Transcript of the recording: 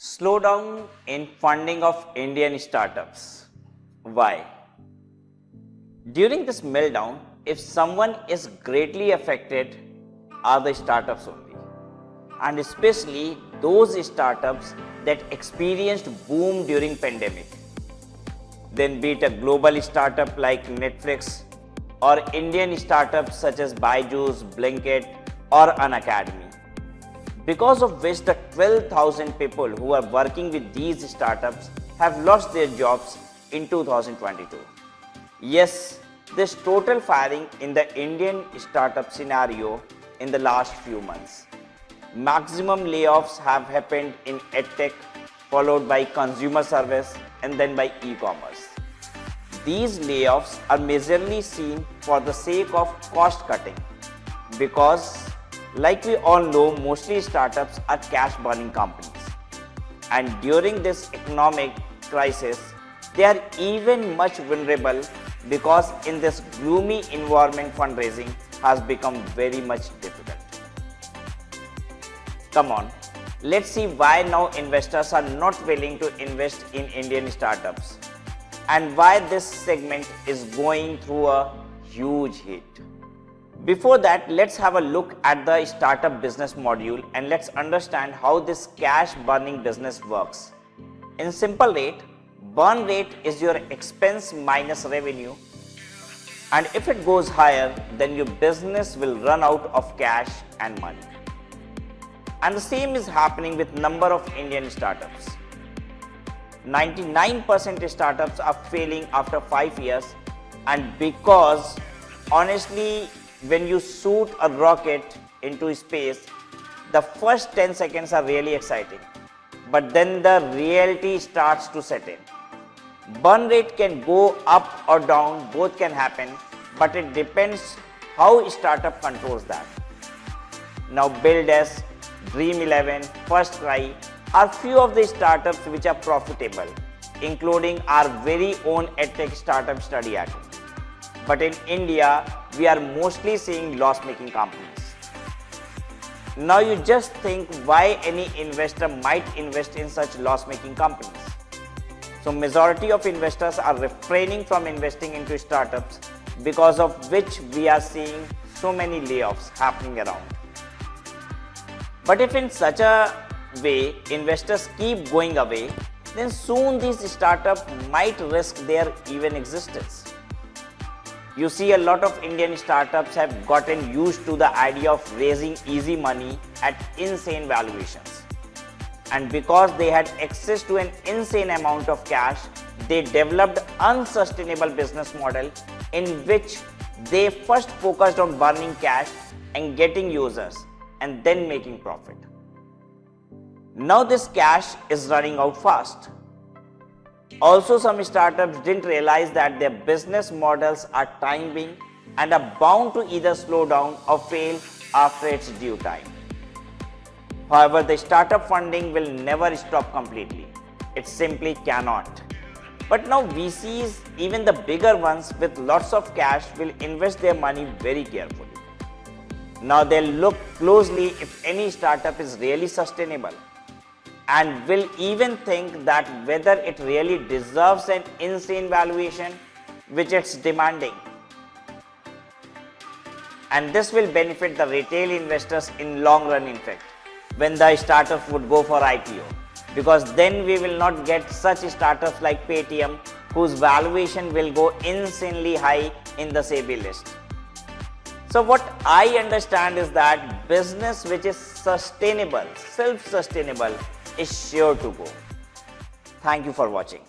Slowdown in funding of Indian startups. Why? During this meltdown, if someone is greatly affected, are the startups only, and especially those startups that experienced boom during pandemic. Then be it a global startup like Netflix or Indian startups such as Byju's, Blinkit or Unacademy. Because of which the 12,000 people who are working with these startups have lost their jobs in 2022. Yes, this total firing in the Indian startup scenario in the last few months. Maximum layoffs have happened in EdTech, followed by consumer service and then by e-commerce. These layoffs are majorly seen for the sake of cost cutting because, like we all know, mostly startups are cash burning companies, and during this economic crisis they are even much vulnerable because in this gloomy environment fundraising has become very much difficult. Come on, let's see why now investors are not willing to invest in Indian startups and why this segment is going through a huge hit. Before that, let's have a look at the startup business module and let's understand how this cash burning business works. In simple rate, burn rate is your expense minus revenue, and if it goes higher, then your business will run out of cash and money. And the same is happening with number of Indian startups. 99% startups are failing after 5 years, and because honestly, when you shoot a rocket into space, the first 10 seconds are really exciting, but then the reality starts to set in. Burn rate can go up or down, both can happen, but it depends how startup controls that. Now BuildS, Dream11, First Cry are few of the startups which are profitable, including our very own EdTech startup study at home. But in India, we are mostly seeing loss-making companies. Now you just think why any investor might invest in such loss-making companies. So majority of investors are refraining from investing into startups, because of which we are seeing so many layoffs happening around. But if in such a way investors keep going away, then soon these startups might risk their even existence. You see, a lot of Indian startups have gotten used to the idea of raising easy money at insane valuations. And because they had access to an insane amount of cash, they developed unsustainable business model in which they first focused on burning cash and getting users and then making profit. Now this cash is running out fast. Also, some startups didn't realize that their business models are time-bound and are bound to either slow down or fail after its due time. However, the startup funding will never stop completely. It simply cannot. But now VCs, even the bigger ones with lots of cash, will invest their money very carefully. Now they'll look closely if any startup is really sustainable, and will even think that whether it really deserves an insane valuation which it's demanding. And this will benefit the retail investors in long run, in fact, when the startups would go for IPO, because then we will not get such startups like Paytm whose valuation will go insanely high in the SEBI list. So what I understand is that business which is sustainable, self-sustainable, is sure to go. Thank you for watching.